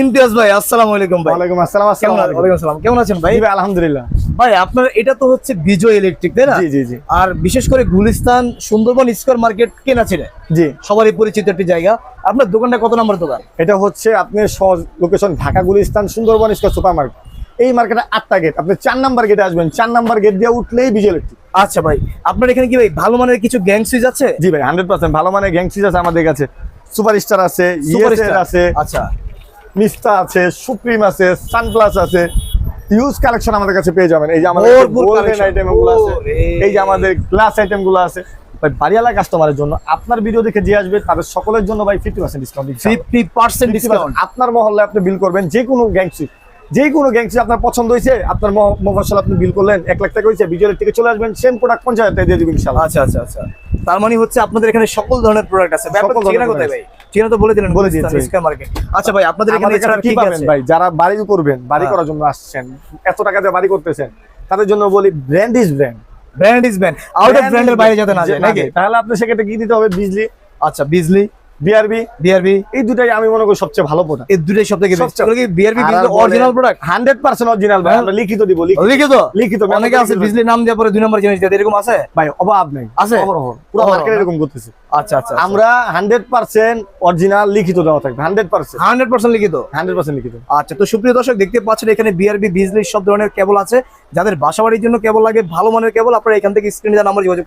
ইমতিয়াজ ভাই, আসসালামু আলাইকুম ভাই। ওয়ালাইকুম আসসালাম। ওয়ালাইকুম আসসালাম। কেমন আছেন ভাই? ভাই আলহামদুলিল্লাহ। ভাই আপনার এটা তো হচ্ছে বিজয় ইলেকট্রিক, তাই না? জি জি জি আর বিশেষ করে গুলিস্তান সুন্দরবন স্কয়ার মার্কেট কেনা ছিল, জি। সবারই পরিচিত একটি জায়গা। আপনার দোকানটা কত নম্বর দোকান? এটা হচ্ছে আপনার সহজ location Dhaka Gulistan Sundarban square super market. এই মার্কেটে 8টা গেট, আপনি 4 নাম্বার গেটে আসবেন। 4 নাম্বার গেট দিয়ে উঠলেই বিজয় ইলেকট্রিক। আচ্ছা ভাই, আপনার এখানে কি ভাই ভালো মানের কিছু গ্যাং সুইচ আছে? জি ভাই 100% ভালো মানে গ্যাং সুইচ আছে আমাদের কাছে। সুপারস্টার আছে, ইএসএর আছে, আচ্ছা, মিস্তা আছে, সুপ্রিম আছে, সানপ্লাস আছে। ইউজ কালেকশন আমাদের কাছে পেয়ে যাবেন। এই যে আমাদের ভরপুর গোল্ডেন collection। আইটেমগুলো আছে, ওরে। এই যে আমাদের গ্লাস আইটেমগুলো আছে। ভাই বাড়িওয়ালা কাস্টমারের জন্য আপনার ভিডিও দেখে যে আসবে তাদের সকলের জন্য ভাই 50% ডিসকাউন্ট দিচ্ছি। 50% ডিসকাউন্ট। আপনার মহল্লে আপনি বিল করবেন যে কোনো গ্যাংসি, আপনার পছন্দ হয়েছে, আপনার মফস্বল আপনি বিল করলেন 1 লাখ টাকা হয়েছে, বিজয়ের থেকে চলে আসবেন, সেম প্রোডাক্ট 50,000 টাকা দিয়ে দিবেন ইনশাআল্লাহ। আচ্ছা আচ্ছা আচ্ছা, তার মানে হচ্ছে আপনাদের এখানে সকল ধরনের প্রোডাক্ট আছে। সকল ধরনের ঠিকানা কোথায় ভাই? ঠিকানা তো বলে দিলেন, বলে দিয়েছি। Square market. আচ্ছা ভাই, আপনাদের এখানে আমাদের এছাড়া কি কি পাবেন আছে ভাই? যারা বাড়ি করবেন, বাড়ি হ্যাঁ। করার জন্য আসছেন, এত টাকা দিয়ে বাড়ি করতেছেন, তাদের জন্য বলি brand is brand. Brand is brand, out of ব্র্যান্ডের বাইরে যাতে না যায় নাকি? তাহলে আপনি সেক্ষেত্রে কি দিতে হবে? বিজলি, আচ্ছা, বিজলি, বিআরবি, বিআরবি, এই দুটাই আমি মনে করি সবচেয়ে ভালো প্রোডাক্ট। এই দুটোই সবথেকে বেস্ট। সবচেয়ে- এগুলো কি বিআরবি আর বিজলি বলেন, অরিজিনাল প্রোডাক্ট? 100% অরিজিনাল ভাই। হ্যাঁ। আমরা লিখিত দিব, লিখিত লিখিত অনেকে আছে বিজলি নাম দেওয়ার পরে 2 নম্বর জিনিস দিয়ে, এরকম আছে ভাই অভাব নেই, আছে? অহরহ। পুরো অহরহ, মার্কেট না? এরকম করতেছে। আচ্ছা আচ্ছা, আমরা 100% অরিজিনাল লিখিত দেওয়া থাকবে। 100% 100% লিখিত। 100% লিখিত। আচ্ছা, তো সুপ্রিয় দর্শক দেখতে পাচ্ছেন এখানে বিআরবি বিজলি সব ধরনের কেবল আছে। যাদের বাসাবাড়ির জন্য কেবল লাগে, ভালো মানের কেবল, আপনারা এখান থেকে স্ক্রিনে দেওয়া নাম্বার যোগাযোগ করুন।